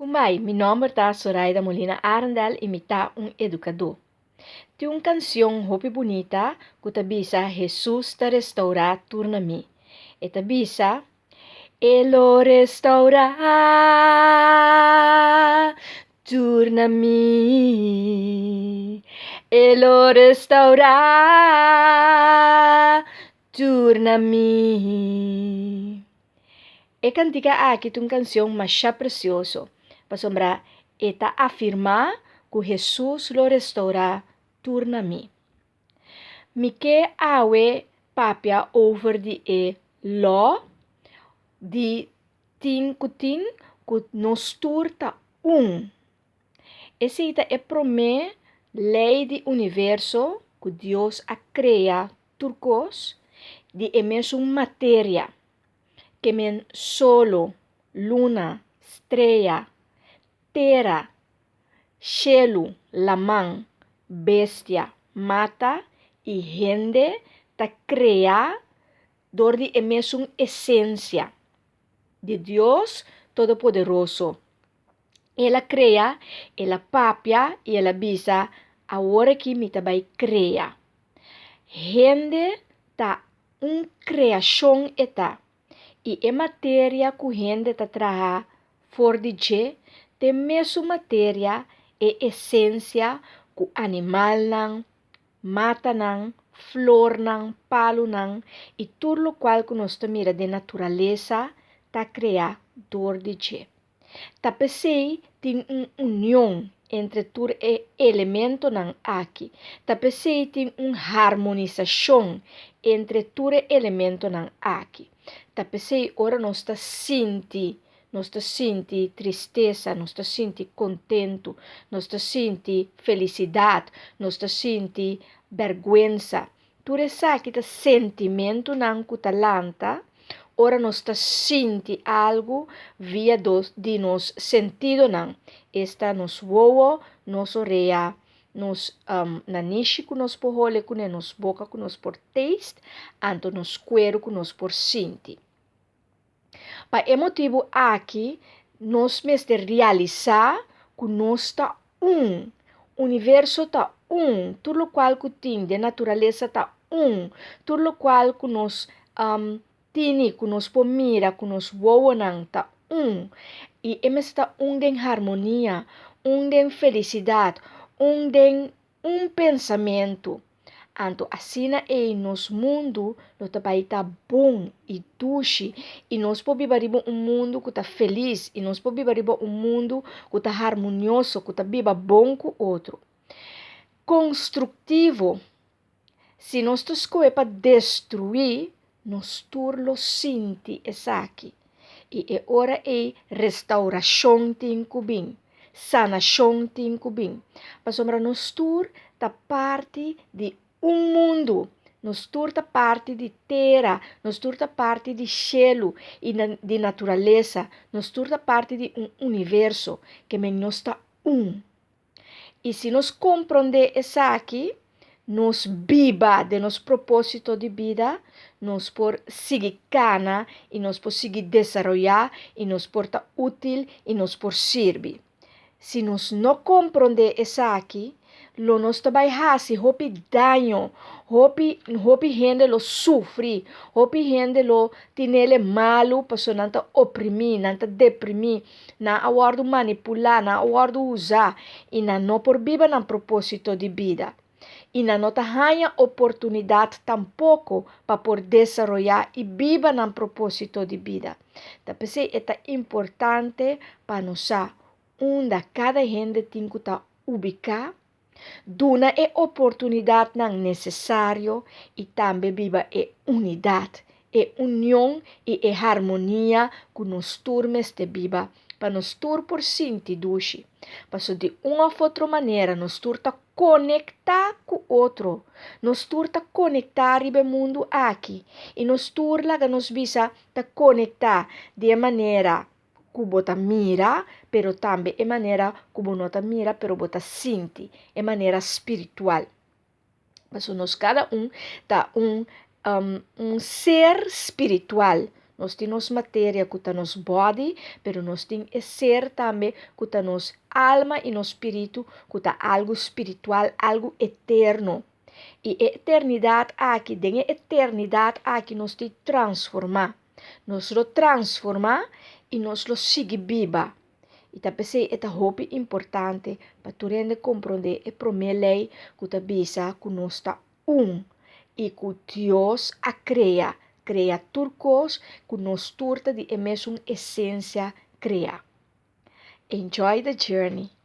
Kumai, mi nome é Zoraida Molina Arendel e me tá educador. Tem uma canção hopi bonita que ta bisa Jesus ta restaura turna mi. E ta bisa Elo restaura turna mi. Elo restaura turna mi. E cantica aqui uma canção mais preciosa. Para sombra, eta afirmar que Jesus lo restaura turna mi. Mi que awe papia over di lo di tin kutin kut nos turta Esse ita prome lei di universo que Deus a crea turcos di emesum materia que men solo, luna, estrela, terra, cielo, lamang, bestia, mata e gente ta crea door di emesum essência de Deus Todo-Poderoso. Ela crea, ela papia e ela bisa agora que me também crea. Gente ta criação eta. E a matéria que gente ta traha for de je, tem mesmo matéria e essência que animal nang, mata nang, flor nang, palo nang, e tudo o qual que nós mira de natureza ta crea dor de je. Ta pensei tem união entre tudo elemento nang aqui. Ta pensei tem harmonização entre tudo elemento nang aqui. Ta pensei ora nós senti tristeza, nós senti contento, nós senti felicidade, nós senti vergüenza. Tudo isso aqui tá sentimento nang kutalanta. Ora nós senti algo via de nos sentido nang. Esta nos voa, nos oreia, nos nanishi que nos pohole, que nos boca, que nos por taste, anto nos cuero, que nos por senti. Para esse motivo aqui, nós mesmo realizar que nós está universo está tudo o qual que tem de natureza está tudo o qual que nós tini, que nós pomira, que nós voa não está e emes está de harmonia, de felicidade, de pensamento. Anto assina nos mundo lo tabai tá bom e duche e nós podemos mundo que está feliz e nós podemos mundo que está harmonioso, que está viva bom com o outro. Construtivo. Se nós escolhemos para destruir, nós turlo sinti essa aqui. E é hora restauração tem cubim, sanação tem cubim. Para sombra nós tá parte de mundo, nos turta parte de terra, nos turta parte de cielo e de natureza, nos turta parte de universo que nos está E se nós compreender essa aqui, nos viva de nos propósito de vida, nos por seguir cana e nos por seguir desenvolver e nos por estar útil e nos por servir. Se nós não compreender essa aqui, lo nos vai fazer hopi daño, hopi gente lo sufre, hopi gente lo tinele malo, passo nanta oprimir, nanta deprimir, na awardo manipular, na awardo usar, e na não por viva na propósito de vida. E na não tenha oportunidade tampouco para por desenvolver e viva na propósito de vida. Então, pensei, é importante para nós, onde cada gente tem que estar ubicada, duna é oportunidade não necessário e também viva é unidade, é união e é harmonia que nos turmes de viva para nos tur por sentir duche. Para de uma ou outra maneira nos turta conectar com o outro, nos turta conectar o mundo aqui e nos turla que nos visa ta conectar de maneira que bota mira, pero também é maneira que bota mira, pero bota sente, é maneira espiritual. Mas nós cada tá um ser espiritual. Nós temos matéria que está nos body, pero nós temos ser também que está nos alma e no espírito, que está algo espiritual, algo eterno. E eternidade aqui, dengue eternidade aqui nós te transformar. Nós lo transformar e nós lo sigue viva. E também é hope importante para tu rende compreender e primeira lei que ta bisa que nós está e que Deus a crea turcos que nós turta de mesma essência crea. Enjoy the journey.